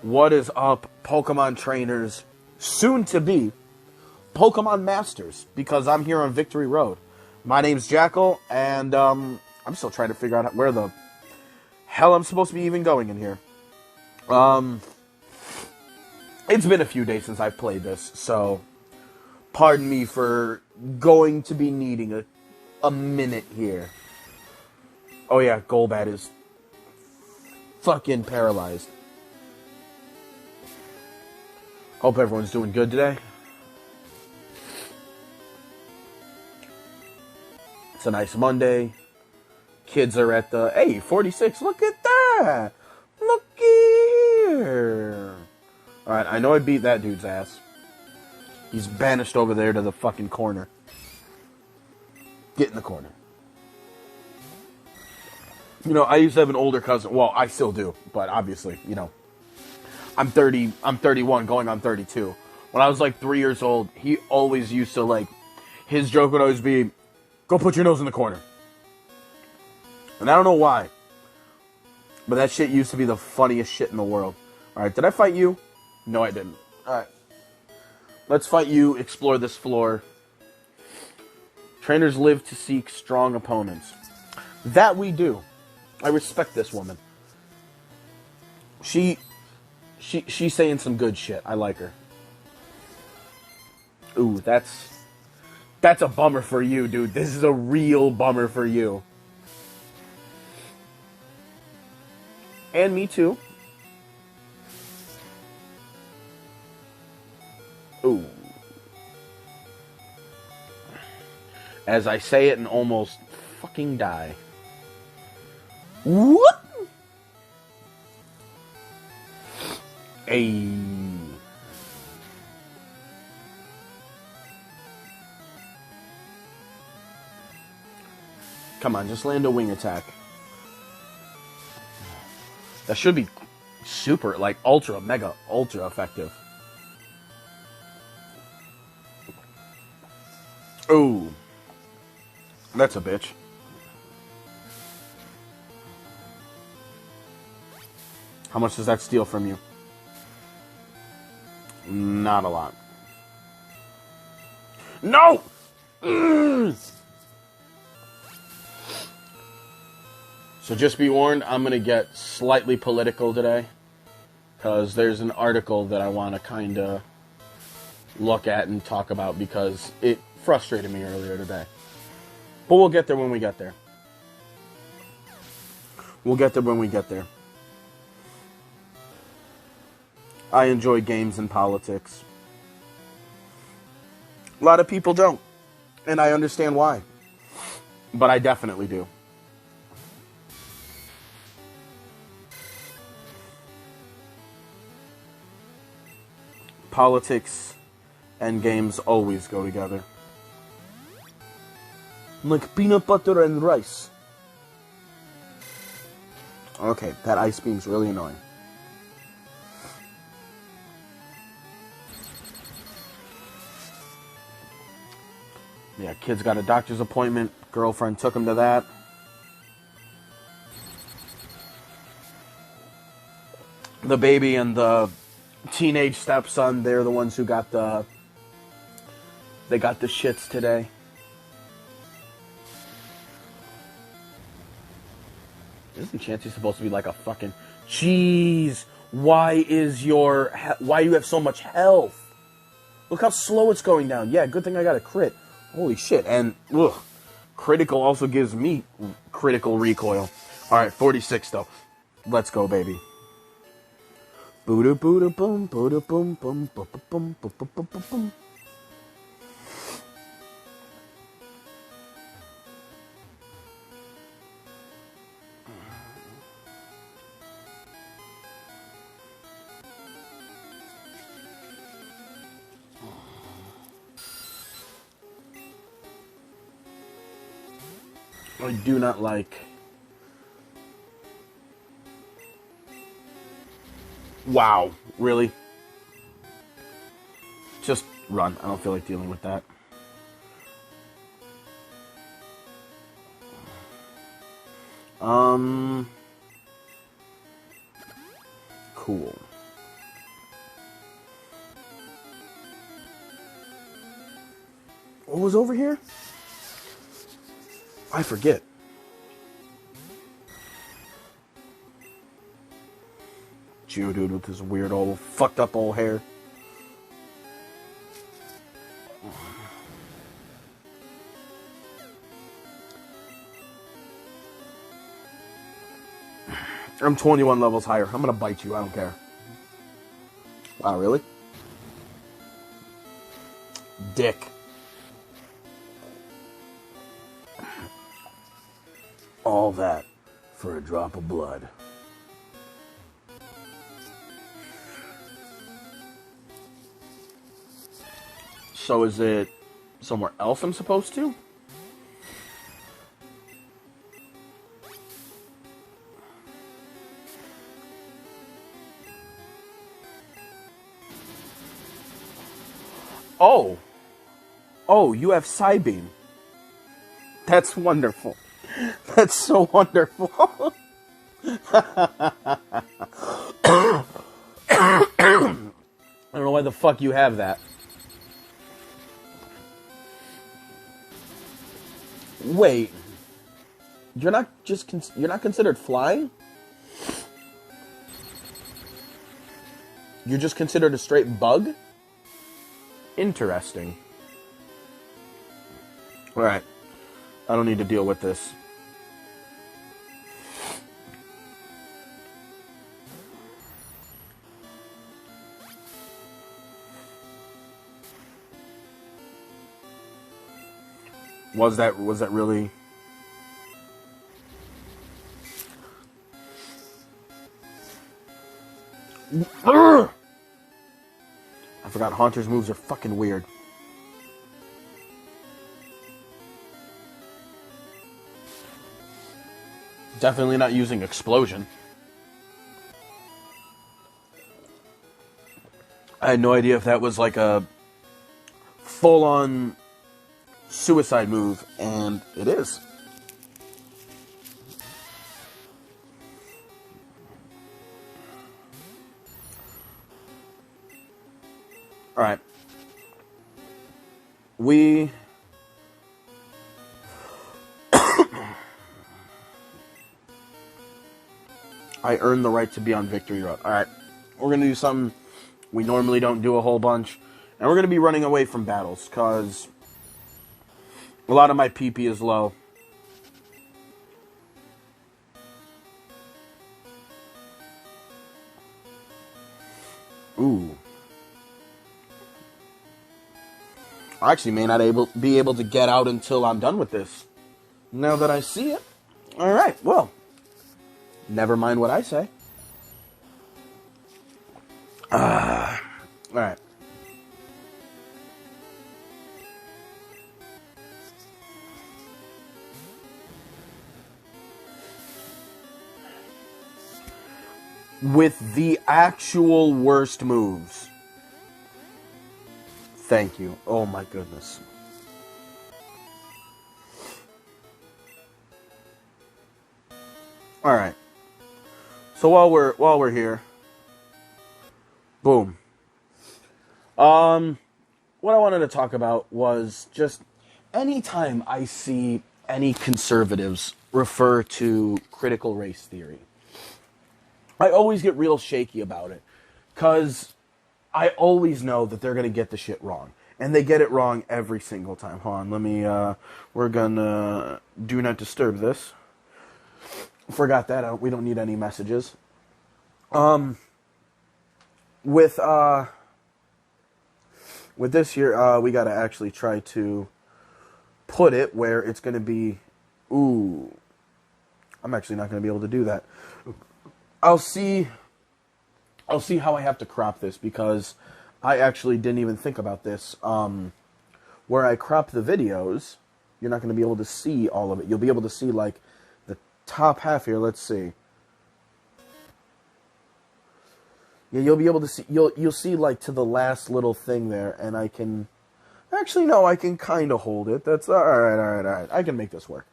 What is up, Pokemon trainers? Soon to be Pokemon Masters, because I'm here on Victory Road. My name's Jackal, and I'm still trying to figure out where the hell I'm supposed to be even going in here. It's been a few days since I've played this, so pardon me for going to be needing a minute here. Oh yeah, Golbat is fucking paralyzed. Hope everyone's doing good today. It's a nice Monday. Kids are at the... Hey, 46, look at that! Looky here! Alright, I know I beat that dude's ass. He's banished over there to the fucking corner. Get in the corner. You know, I used to have an older cousin. Well, I still do, but obviously, you know. I'm 31, going on 32. When I was like 3 years old, he always used to like, his joke would always be, go put your nose in the corner. And I don't know why, but that shit used to be the funniest shit in the world. Alright, did I fight you? No, I didn't. Alright. Let's fight you, explore this floor. Trainers live to seek strong opponents. That we do. I respect this woman. She's saying some good shit. I like her. Ooh, that's a bummer for you, dude. This is a real bummer for you. And me too. Ooh. As I say it and almost fucking die. Whoop! Hey. Come on, just land a wing attack. That should be super, like, ultra, mega, ultra effective. Ooh. That's a bitch. How much does that steal from you? Not a lot. No! So just be warned, I'm going to get slightly political today. Because there's an article that I want to kind of look at and talk about because it frustrated me earlier today. But we'll get there when we get there. We'll get there when we get there. I enjoy games and politics. A lot of people don't. And I understand why. But I definitely do. Politics and games always go together. Like peanut butter and rice. Okay, that ice beam's really annoying. Yeah, kid's got a doctor's appointment. Girlfriend took him to that. The baby and the teenage stepson, they're the ones who got the... They got the shits today. Isn't Chansey supposed to be like a fucking... Jeez! Why do you have so much health? Look how slow it's going down. Yeah, good thing I got a crit. Holy shit. And, ugh, critical also gives me critical recoil. Alright, 46 though. Let's go, baby. Booda booda boom, booda boom, boom, boom, boom, boom, boom, boom, boom, boom. I do not like... Wow, really? Just run. I don't feel like dealing with that. Cool. What was over here? I forget. Geodude with his weird old fucked up old hair. I'm 21 levels higher. I'm gonna bite you. I don't care. Wow, really? Dick. All that for a drop of blood. So is it somewhere else I'm supposed to? Oh. Oh, you have Psybeam. That's wonderful. That's so wonderful. I don't know why the fuck you have that. Wait. You're not considered flying? You're just considered a straight bug? Interesting. Alright. I don't need to deal with this. Was that really... Urgh! I forgot Haunter's moves are fucking weird. Definitely not using Explosion. I had no idea if that was like a full-on suicide move, and it is. Alright. I earned the right to be on Victory Road. Alright. We're going to do something we normally don't do a whole bunch. And we're going to be running away from battles, because a lot of my PP is low. Ooh. I actually may not be able to get out until I'm done with this. Now that I see it. Alright, well. Never mind what I say. Alright. With the actual worst moves. Thank you. Oh my goodness. All right. So while we're here, boom. What I wanted to talk about was just anytime I see any conservatives refer to critical race theory, I always get real shaky about it, because I always know that they're going to get the shit wrong. And they get it wrong every single time. Hold on, let me, we're going to do not disturb this. Forgot that, we don't need any messages. With this here, we got to actually try to put it where it's going to be, ooh, I'm actually not going to be able to do that. I'll see how I have to crop this, because I actually didn't even think about this. Where I crop the videos, you're not going to be able to see all of it. You'll be able to see, like, the top half here. Let's see. Yeah, you'll be able to see, you'll see, like, to the last little thing there, and I can, actually, no, I can kind of hold it. That's, alright, I can make this work.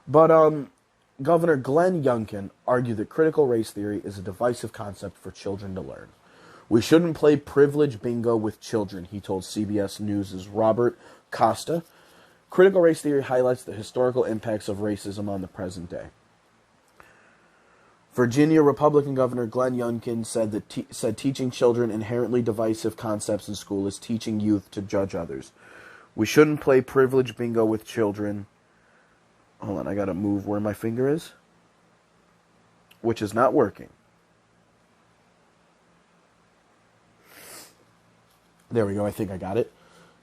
But, Governor Glenn Youngkin argued that critical race theory is a divisive concept for children to learn. We shouldn't play privilege bingo with children, he told CBS News' Robert Costa. Critical race theory highlights the historical impacts of racism on the present day. Virginia Republican Governor Glenn Youngkin said teaching children inherently divisive concepts in school is teaching youth to judge others. We shouldn't play privilege bingo with children. Hold on, I gotta move where my finger is, which is not working. There we go, I think I got it.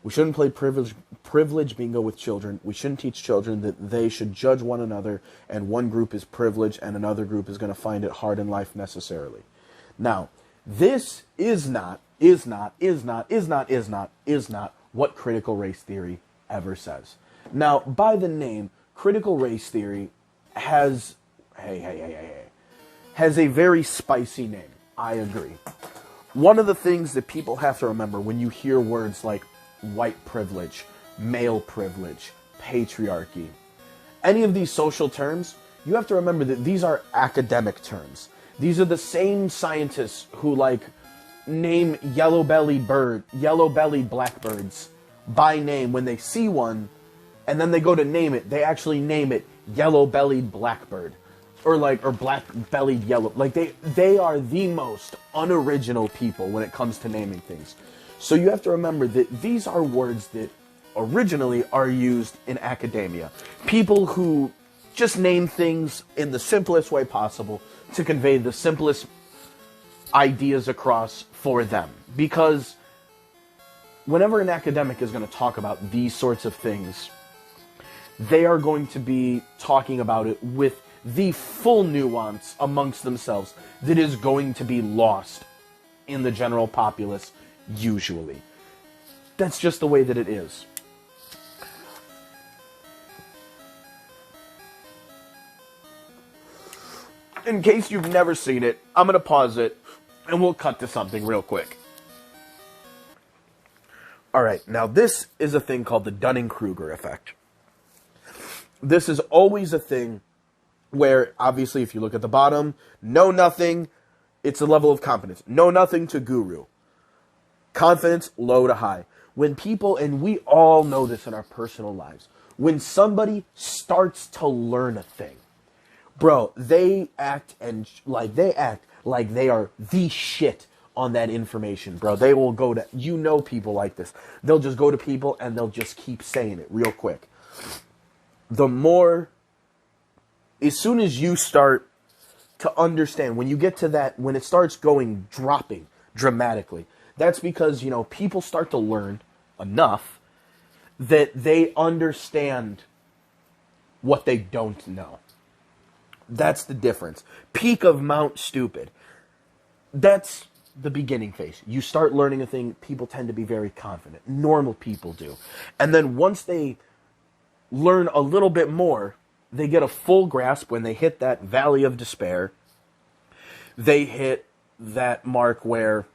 We shouldn't play privilege bingo with children. We shouldn't teach children that they should judge one another and one group is privileged and another group is going to find it hard in life necessarily. Now, this is not what critical race theory ever says. Now, by the name, critical race theory has a very spicy name. I agree. One of the things that people have to remember when you hear words like white privilege, male privilege, patriarchy, any of these social terms, you have to remember that these are academic terms. These are the same scientists who name yellow-bellied blackbirds by name when they see one, and then they go to name it. They actually name it yellow-bellied blackbird, or black-bellied yellow. They are the most unoriginal people when it comes to naming things. So you have to remember that these are words that originally are used in academia. People who just name things in the simplest way possible to convey the simplest ideas across for them. Because whenever an academic is going to talk about these sorts of things, they are going to be talking about it with the full nuance amongst themselves that is going to be lost in the general populace, usually. That's just the way that it is. In case you've never seen it, I'm going to pause it, and we'll cut to something real quick. Alright, now this is a thing called the Dunning-Kruger effect. This is always a thing where, obviously, if you look at the bottom, know nothing, it's a level of competence. Know nothing to guru. Confidence, low to high. When people, and we all know this in our personal lives, when somebody starts to learn a thing, bro, they act like they are the shit on that information, bro. They will go to, people like this. They'll just go to people and they'll just keep saying it real quick. As soon as you start to understand, when you get to that, when it starts dropping dramatically, that's because, people start to learn enough that they understand what they don't know. That's the difference. Peak of Mount Stupid. That's the beginning phase. You start learning a thing, people tend to be very confident. Normal people do. And then once they learn a little bit more, they get a full grasp when they hit that valley of despair. They hit that mark where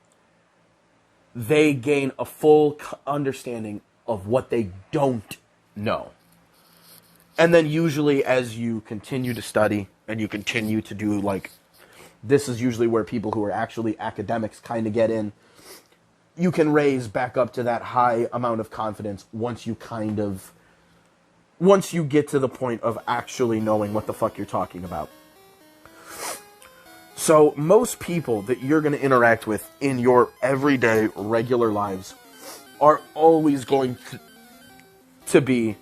they gain a full understanding of what they don't know. And then usually as you continue to study and you continue to do this is usually where people who are actually academics kind of get in. You can raise back up to that high amount of confidence once you get to the point of actually knowing what the fuck you're talking about. So most people that you're going to interact with in your everyday, regular lives are always going to be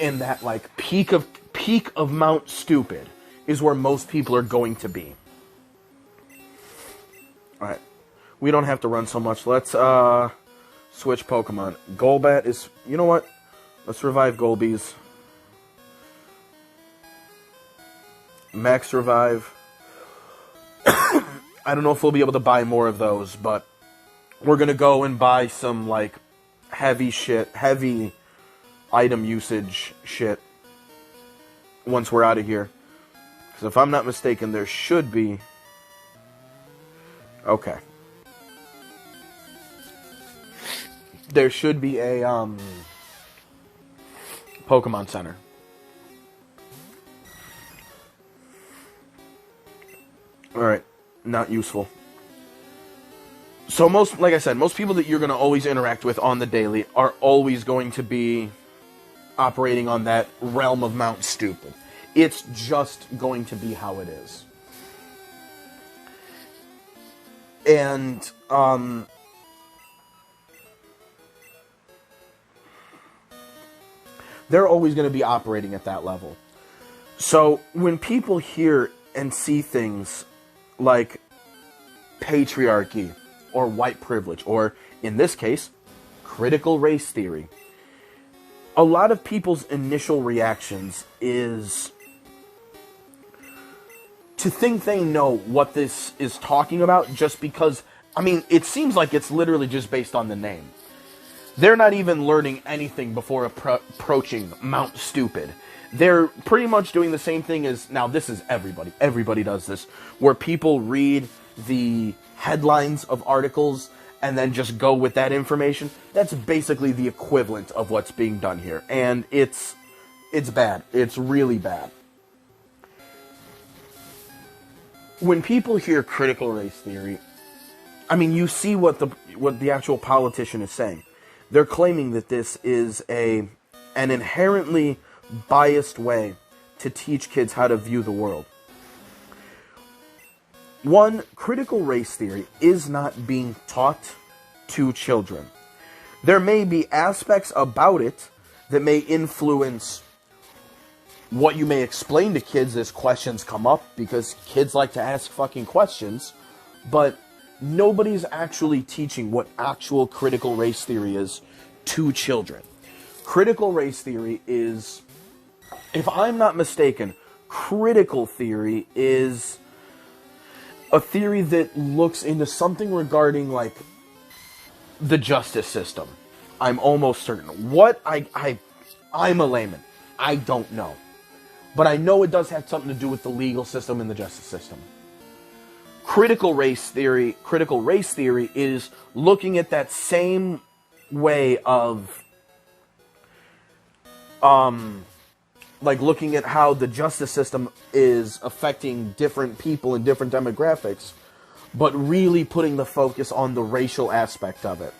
in that peak of Mount Stupid is where most people are going to be. Alright. We don't have to run so much. Let's switch Pokemon. Golbat is... You know what? Let's revive Golbees. Max revive. I don't know if we'll be able to buy more of those, but we're going to go and buy some, heavy item usage shit once we're out of here. Because if I'm not mistaken, there should be... Okay. There should be a, Pokemon Center. Alright. Not useful. So like I said, most people that you're going to always interact with on the daily are always going to be operating on that realm of Mount Stupid. It's just going to be how it is. And, they're always going to be operating at that level. So when people hear and see things like patriarchy or white privilege, or in this case, critical race theory, a lot of people's initial reactions is to think they know what this is talking about just because, I mean, it seems like it's literally just based on the name. They're not even learning anything before approaching Mount Stupid. They're pretty much doing the same thing as, now this is everybody. Everybody does this, where people read the headlines of articles and then just go with that information. That's basically the equivalent of what's being done here. And it's bad. It's really bad. When people hear critical race theory, I mean, you see what the actual politician is saying. They're claiming that this is an inherently biased way to teach kids how to view the world. One, critical race theory is not being taught to children. There may be aspects about it that may influence what you may explain to kids as questions come up, because kids like to ask fucking questions, but nobody's actually teaching what actual critical race theory is to children. Critical race theory is, if I'm not mistaken, critical theory is a theory that looks into something regarding, like, the justice system. I'm almost certain. I'm a layman. I don't know. But I know it does have something to do with the legal system and the justice system. Critical race theory is looking at that same way of, like, looking at how the justice system is affecting different people in different demographics, but really putting the focus on the racial aspect of it,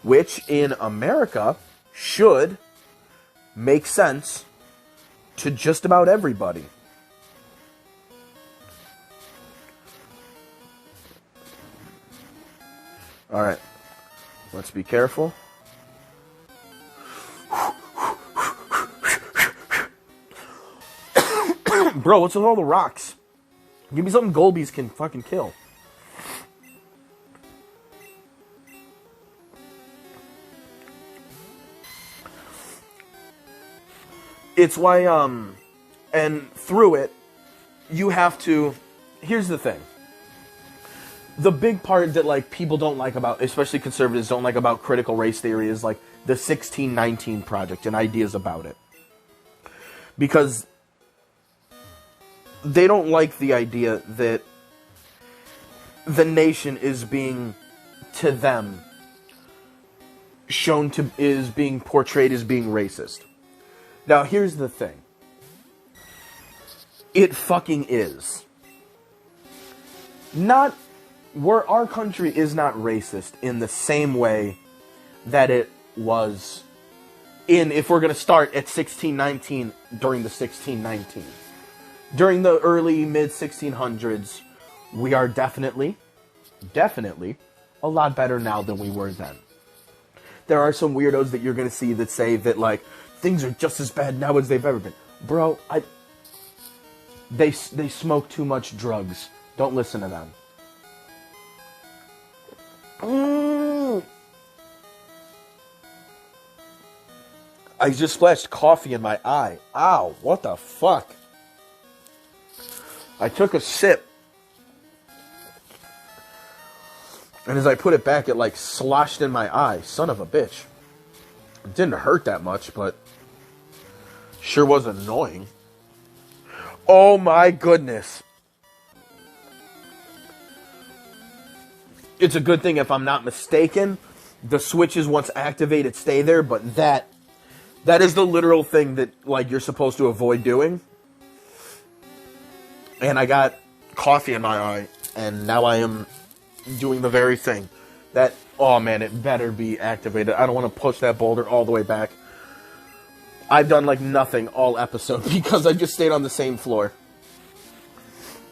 which in America should make sense to just about everybody. Alright, let's be careful. Bro, what's with all the rocks? Give me something Golbees can fucking kill. It's why, and through it, you have to, here's the thing. The big part that, like, people don't like about, especially conservatives don't like about critical race theory is, like, the 1619 Project and ideas about it. Because they don't like the idea that the nation is being, to them, is being portrayed as being racist. Now, here's the thing. It fucking is. Our country is not racist in the same way that it was if we're going to start at 1619, during the 1619. During the early, mid-1600s, we are definitely a lot better now than we were then. There are some weirdos that you're going to see that say that, like, things are just as bad now as they've ever been. Bro, they smoke too much drugs. Don't listen to them. I just splashed coffee in my eye. Ow, what the fuck? I took a sip, and as I put it back, it, like, sloshed in my eye. Son of a bitch. It didn't hurt that much, but sure was annoying. Oh my goodness. It's a good thing, if I'm not mistaken, the switches, once activated, stay there, but that is the literal thing that, like, you're supposed to avoid doing. And I got coffee in my eye, and now I am doing the very thing. That, oh man, it better be activated. I don't want to push that boulder all the way back. I've done like nothing all episode because I just stayed on the same floor.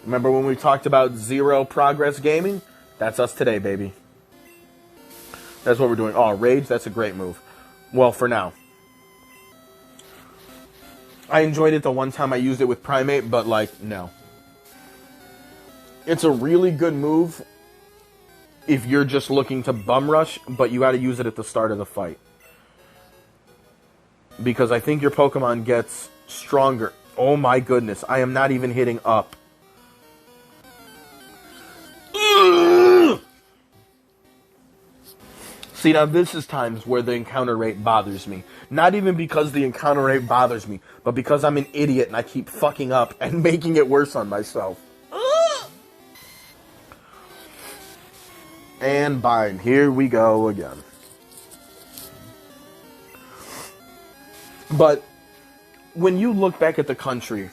Remember when we talked about zero progress gaming? That's us today, baby. That's what we're doing. Oh, rage, that's a great move. Well, for now. I enjoyed it the one time I used it with Primate, but like, no. It's a really good move if you're just looking to bum rush, but you gotta use it at the start of the fight. Because I think your Pokemon gets stronger. Oh my goodness, I am not even hitting up. See, now this is times where the encounter rate bothers me. Not even because the encounter rate bothers me, but because I'm an idiot and I keep fucking up and making it worse on myself. And bind. Here we go again. But when you look back at the country,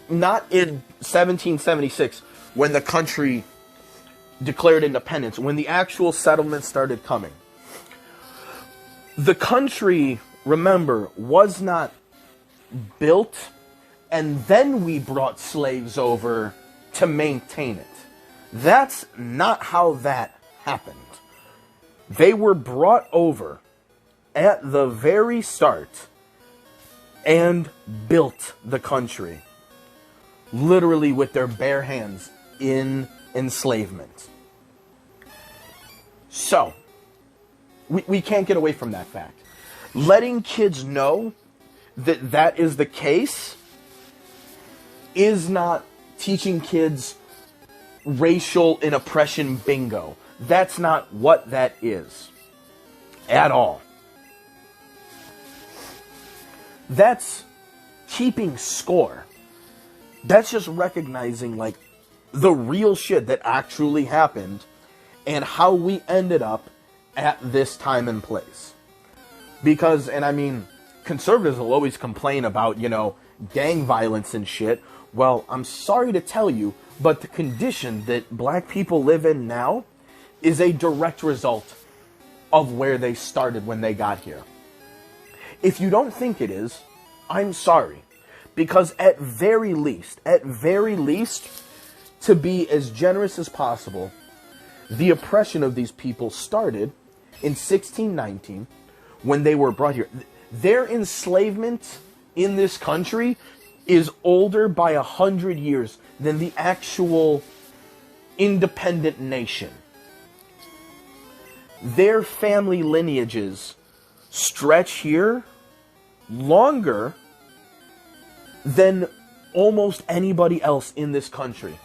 not in 1776, when the country declared independence, when the actual settlements started coming, the country, remember, was not built, and then we brought slaves over to maintain it. That's not how that happened. They were brought over at the very start and built the country, literally with their bare hands in enslavement. So, we can't get away from that fact. Letting kids know that that is the case is not teaching kids racial and oppression bingo. That's not what that is at all. That's keeping score. That's just recognizing, like, the real shit that actually happened and how we ended up at this time and place. Because, and I mean, conservatives will always complain about, you know, gang violence and shit. Well, I'm sorry to tell you, but the condition that black people live in now is a direct result of where they started when they got here. If you don't think it is, I'm sorry. Because at very least, to be as generous as possible, the oppression of these people started in 1619 when they were brought here. Their enslavement in this country is older by 100 years than the actual independent nation. Their family lineages stretch here longer than almost anybody else in this country.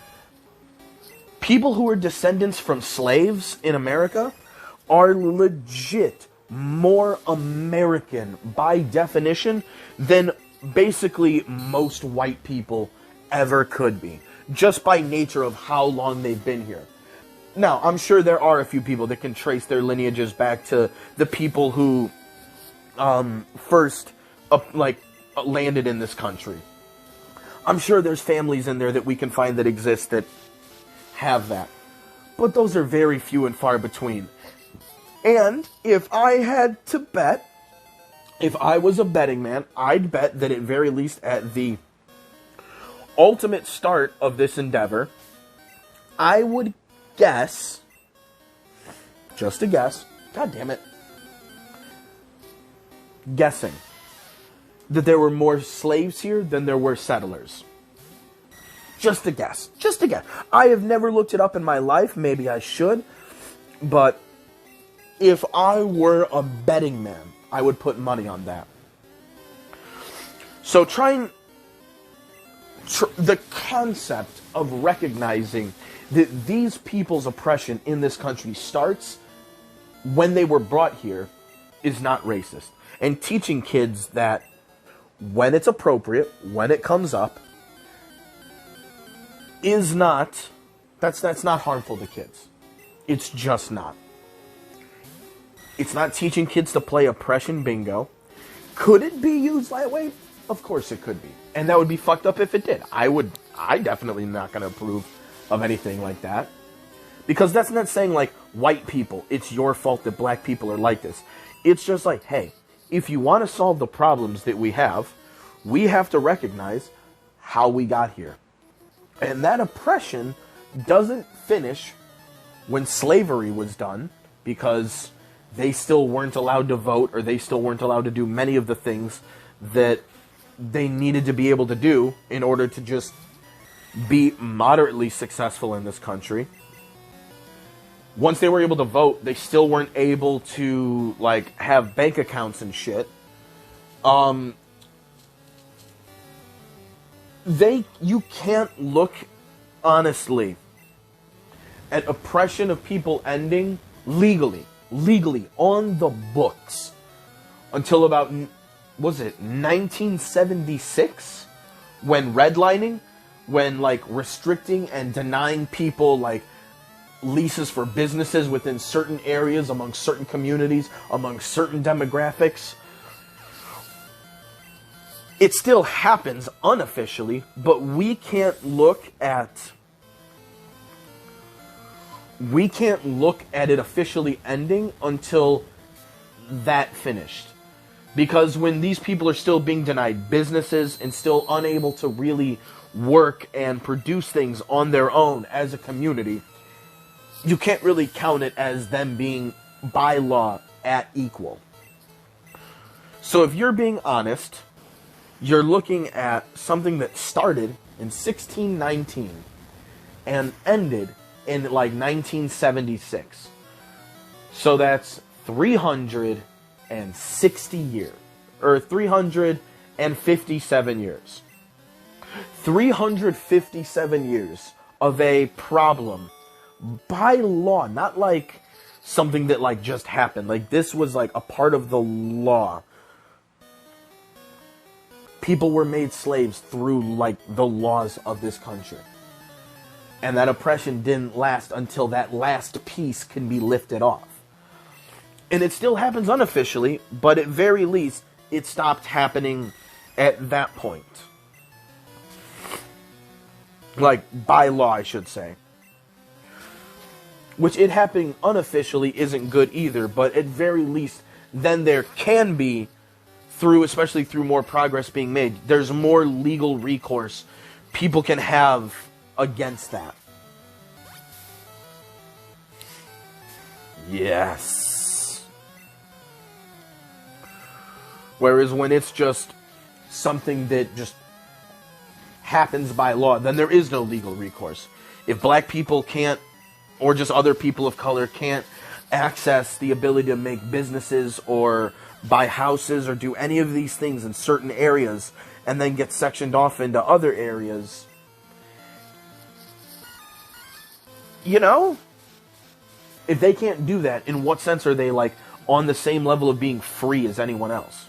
People who are descendants from slaves in America are legit more American by definition than basically most white people ever could be, just by nature of how long they've been here. Now, I'm sure there are a few people that can trace their lineages back to the people who first landed in this country. I'm sure there's families in there that we can find that exist that have that. But those are very few and far between. And if I had to bet, if I was a betting man, I'd bet that at very least at the ultimate start of this endeavor, I would guess, just a guess, god damn it, guessing that there were more slaves here than there were settlers. Just a guess. Just a guess. I have never looked it up in my life. Maybe I should. But if I were a betting man, I would put money on that. So the concept of recognizing that these people's oppression in this country starts when they were brought here is not racist. And teaching kids that when it's appropriate, when it comes up, is not, that's not harmful to kids. It's just not. It's not teaching kids to play oppression bingo. Could it be used that way? Of course it could be. And that would be fucked up if it did. I definitely not going to approve of anything like that. Because that's not saying, like, white people, it's your fault that black people are like this. It's just like, hey, if you want to solve the problems that we have to recognize how we got here. And that oppression doesn't finish when slavery was done, because they still weren't allowed to vote, or they still weren't allowed to do many of the things that they needed to be able to do in order to just be moderately successful in this country. Once they were able to vote, they still weren't able to, like, have bank accounts and shit. You can't look honestly at oppression of people ending legally on the books until about, was it 1976, when redlining, when, like, restricting and denying people, like, leases for businesses within certain areas, among certain communities, among certain demographics. It still happens unofficially, but we can't look at it officially ending until that finished. Because when these people are still being denied businesses and still unable to really work and produce things on their own as a community, you can't really count it as them being, by law, at equal. So if you're being honest, you're looking at something that started in 1619 and ended in, like, 1976. So that's 360 years, or 357 years. 357 years of a problem by law, not like something that, like, just happened. Like, this was, like, a part of the law. People were made slaves through, like, the laws of this country. And that oppression didn't last until that last piece can be lifted off. And it still happens unofficially, but at very least, it stopped happening at that point. Like, by law, I should say. Which, it happening unofficially isn't good either, but at very least, then there can be, especially through more progress being made, there's more legal recourse people can have against that. Yes. Whereas when it's just something that just happens by law, then there is no legal recourse. If black people can't, or just other people of color can't access the ability to make businesses or buy houses or do any of these things in certain areas and then get sectioned off into other areas, you know, if they can't do that, in what sense are they, like, on the same level of being free as anyone else?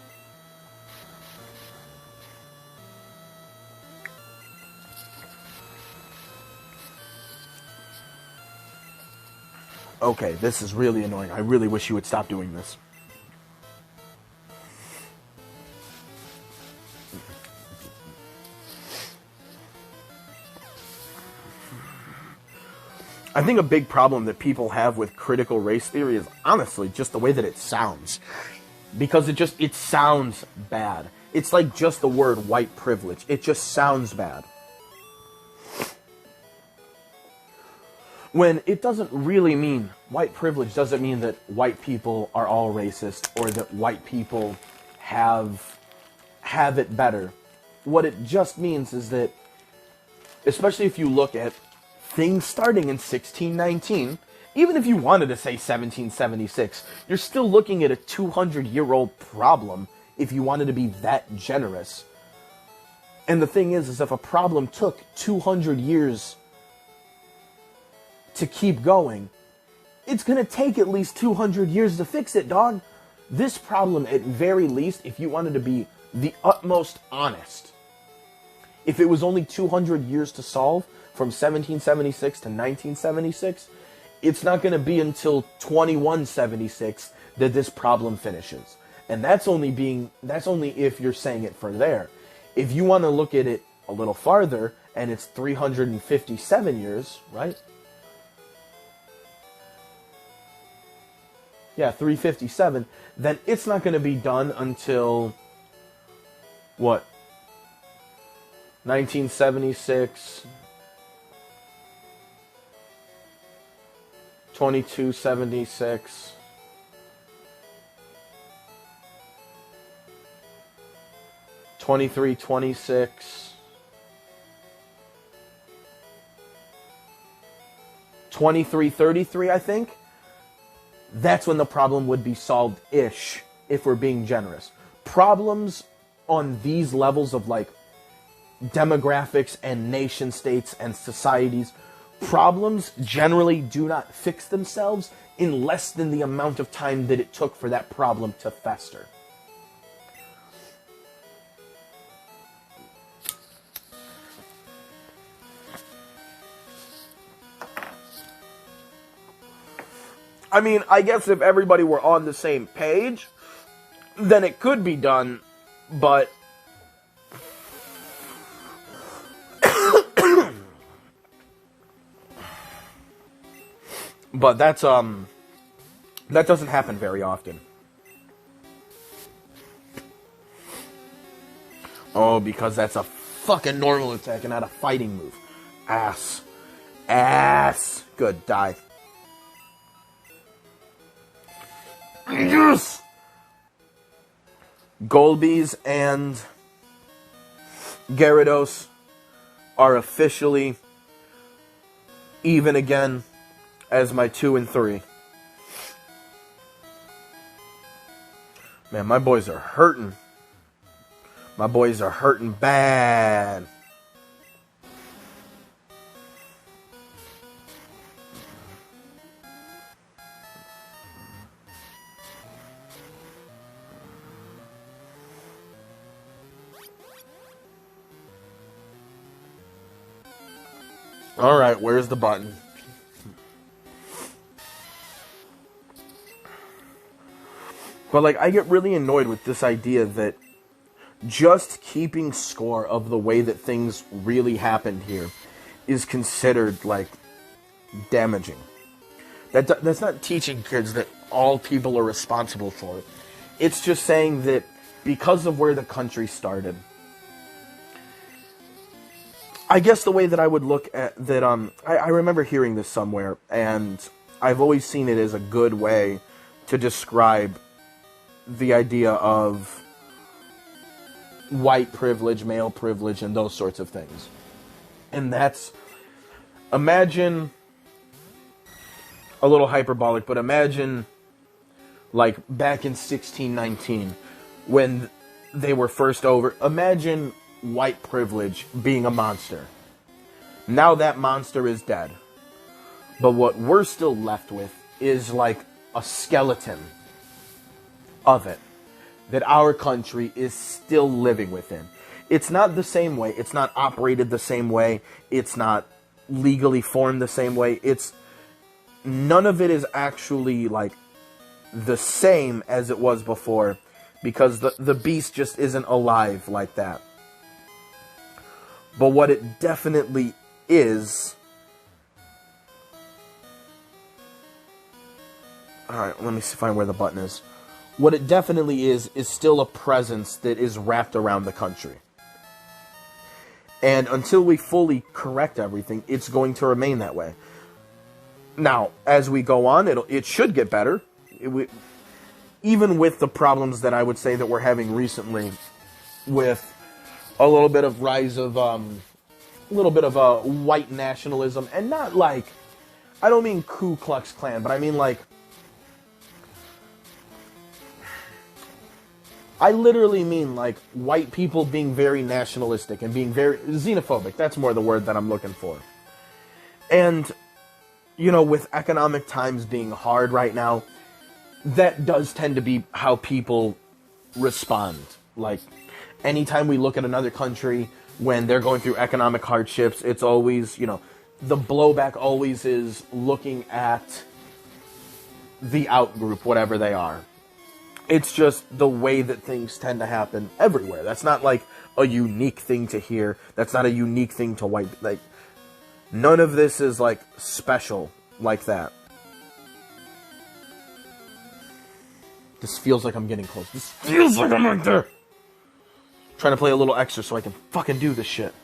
Okay, this is really annoying. I really wish you would stop doing this. I think a big problem that people have with critical race theory is, honestly, just the way that it sounds. Because it sounds bad. It's like just the word white privilege. It just sounds bad. When it doesn't really mean, white privilege doesn't mean that white people are all racist or that white people have it better. What it just means is that, especially if you look at things starting in 1619, even if you wanted to say 1776, you're still looking at a 200-year-old problem if you wanted to be that generous. And the thing is if a problem took 200 years to keep going, it's going to take at least 200 years to fix it, dog. This problem, at very least, if you wanted to be the utmost honest, if it was only 200 years to solve, from 1776 to 1976, it's not going to be until 2176 that this problem finishes. And that's only if you're saying it for there. If you want to look at it a little farther, and it's 357 years, right? Yeah, 357. Then it's not going to be done until, what, 1976, 2276, 2326, 2333, I think. That's when the problem would be solved-ish, if we're being generous. Problems on these levels of, like, demographics and nation states and societies, problems generally do not fix themselves in less than the amount of time that it took for that problem to fester. I mean, I guess if everybody were on the same page, then it could be done, but but that doesn't happen very often. Oh, because that's a fucking normal attack and not a fighting move. Ass. Ass. Good, die. Yes! Golbez and Gyarados are officially even again as my 2 and 3. Man, my boys are hurting. My boys are hurting bad. Alright, where's the button? But, like, I get really annoyed with this idea that just keeping score of the way that things really happened here is considered, like, damaging. That's not teaching kids that all people are responsible for it. It's just saying that because of where the country started, I guess the way that I would look at that, I remember hearing this somewhere, and I've always seen it as a good way to describe the idea of white privilege, male privilege, and those sorts of things. And that's, imagine, a little hyperbolic, but imagine, like, back in 1619, when they were first over, imagine white privilege being a monster. Now that monster is dead. But what we're still left with is like a skeleton of it that our country is still living within. It's not the same way. It's not operated the same way. It's not legally formed the same way. None of it is actually like the same as it was before, because the beast just isn't alive like that. But what it definitely is... Alright, let me find where the button is. What it definitely is still a presence that is wrapped around the country. And until we fully correct everything, it's going to remain that way. Now, as we go on, it should get better. Even with the problems that I would say that we're having recently, with a little bit of rise of, white nationalism, and not like, I don't mean Ku Klux Klan, but I mean like, I literally mean like white people being very nationalistic and being very xenophobic. That's more the word that I'm looking for. And, you know, with economic times being hard right now, that does tend to be how people respond. Like, anytime we look at another country when they're going through economic hardships, it's always, you know, the blowback always is looking at the out-group, whatever they are. It's just the way that things tend to happen everywhere. That's not like a unique thing to here. That's not a unique thing to white. Like, none of this is like special like that. This feels like I'm getting close. This feels like I'm right there. Trying to play a little extra so I can fucking do this shit.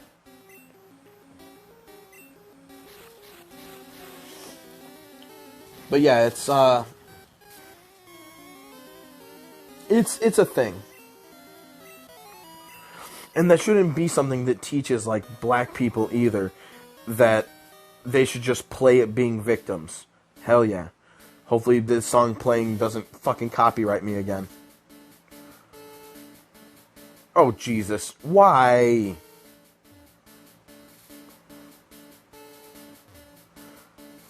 But yeah, it's a thing. And that shouldn't be something that teaches, like, black people either, that they should just play at being victims. Hell yeah. Hopefully this song playing doesn't fucking copyright me again. Oh, Jesus. Why?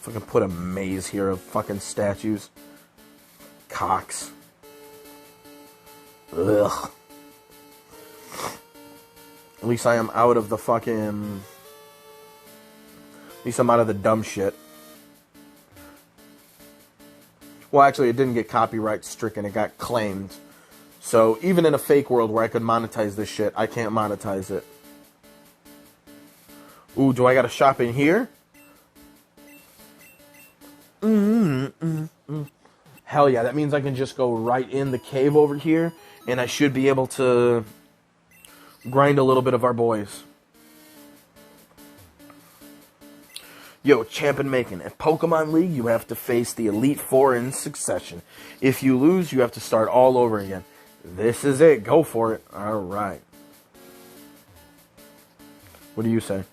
Fucking put a maze here of fucking statues. Cocks. Ugh. At least I am out of the fucking... At least I'm out of the dumb shit. Well, actually, it didn't get copyright stricken. It got claimed. So, even in a fake world where I could monetize this shit, I can't monetize it. Ooh, do I gotta shop in here? Hell yeah, that means I can just go right in the cave over here, and I should be able to grind a little bit of our boys. Yo, Champ Macon. At Pokemon League, you have to face the Elite Four in succession. If you lose, you have to start all over again. This is it. Go for it. Alright. What do you say?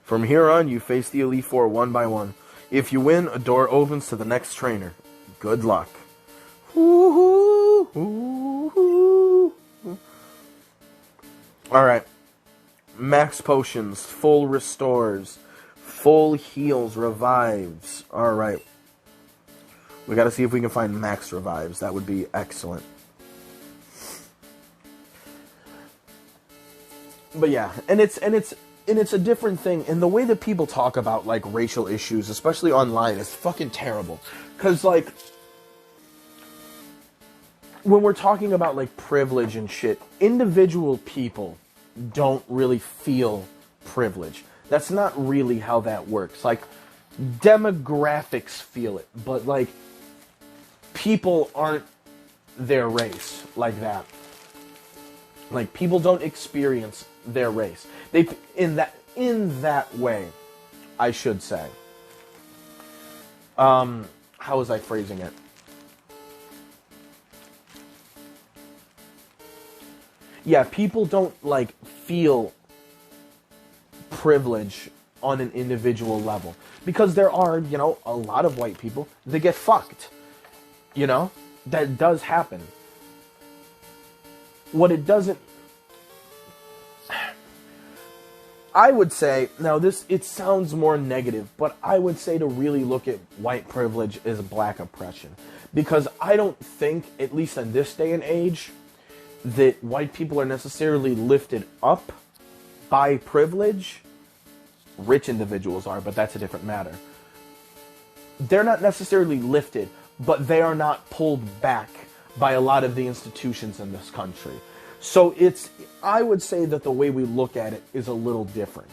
From here on, you face the Elite Four one by one. If you win, a door opens to the next trainer. Good luck. Alright. Max potions, full restores, full heals, revives. Alright. We gotta see if we can find max revives. That would be excellent. But yeah, and it's a different thing. And the way that people talk about, like, racial issues, especially online, is fucking terrible. Because, like, when we're talking about, like, privilege and shit, individual people don't really feel privilege. That's not really how that works. Like, demographics feel it, but, like, people aren't their race like that. Like, people don't experience their race. They in that way, I should say. How was I phrasing it? Yeah, people don't, like, feel privilege on an individual level. Because there are, you know, a lot of white people that get fucked. You know? That does happen. What it doesn't... I would say, now this, it sounds more negative, but I would say to really look at white privilege as black oppression. Because I don't think, at least in this day and age, that white people are necessarily lifted up by privilege. Rich individuals are, but that's a different matter. They're not necessarily lifted, but they are not pulled back by a lot of the institutions in this country. So I would say that the way we look at it is a little different.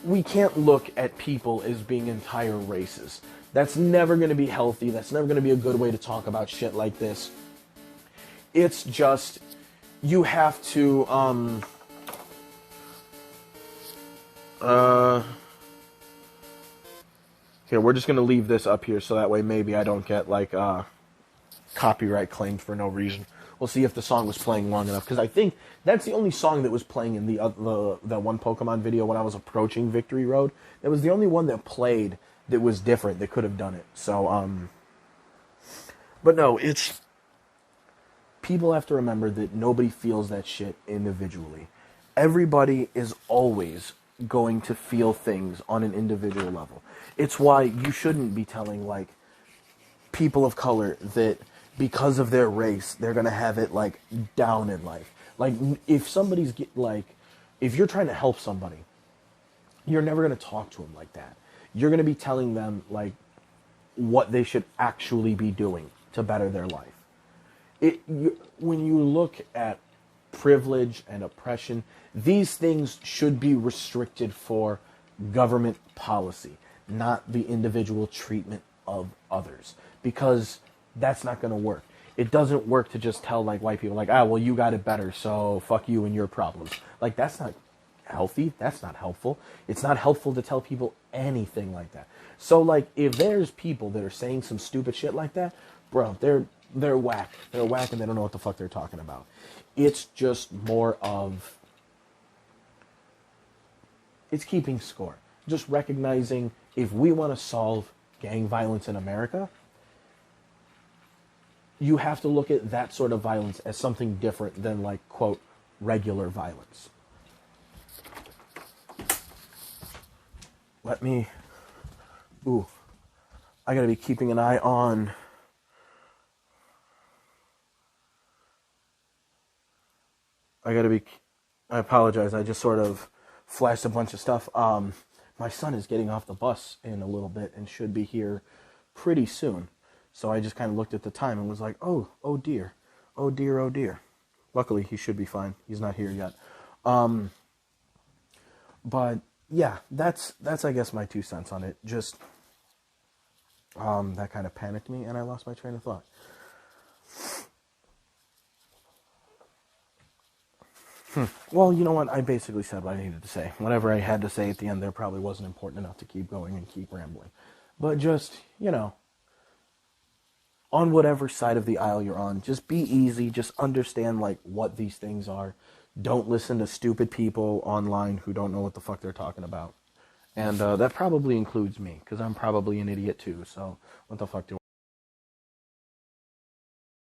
We can't look at people as being entire races. That's never going to be healthy. That's never going to be a good way to talk about shit like this. It's just, you have to, here, we're just going to leave this up here so that way maybe I don't get, like, copyright claimed for no reason. We'll see if the song was playing long enough, because I think that's the only song that was playing in the one Pokemon video when I was approaching Victory Road. It was the only one that played that was different, that could have done it. So, but no, it's... People have to remember that nobody feels that shit individually. Everybody is always going to feel things on an individual level. It's why you shouldn't be telling, like, people of color that because of their race, they're going to have it, like, down in life. Like, if somebody's, if you're trying to help somebody, you're never going to talk to them like that. You're going to be telling them, like, what they should actually be doing to better their life. When you look at privilege and oppression, these things should be restricted for government policy, not the individual treatment of others. Because That's not going to work. It doesn't work to just tell like white people like, ah, well, you got it better, so fuck you and your problems. Like, that's not healthy. That's not helpful. It's not helpful to tell people anything like that. So like, if there's people that are saying some stupid shit like that, bro, they're whack. They're whack and they don't know what the fuck they're talking about. It's just more of, it's keeping score. Just recognizing if we want to solve gang violence in America, you have to look at that sort of violence as something different than, like, quote, regular violence. I gotta be keeping an eye on, I apologize, I just sort of flashed a bunch of stuff. My son is getting off the bus in a little bit and should be here pretty soon. So I just kind of looked at the time and was like, oh dear. Oh dear, oh dear. Luckily, he should be fine. He's not here yet. But yeah, that's I guess my 2 cents on it. Just that kind of panicked me and I lost my train of thought. Well, you know what? I basically said what I needed to say. Whatever I had to say at the end there probably wasn't important enough to keep going and keep rambling. But just, on whatever side of the aisle you're on, just be easy. Just understand, like, what these things are. Don't listen to stupid people online who don't know what the fuck they're talking about. And that probably includes me, because I'm probably an idiot too. So what the fuck do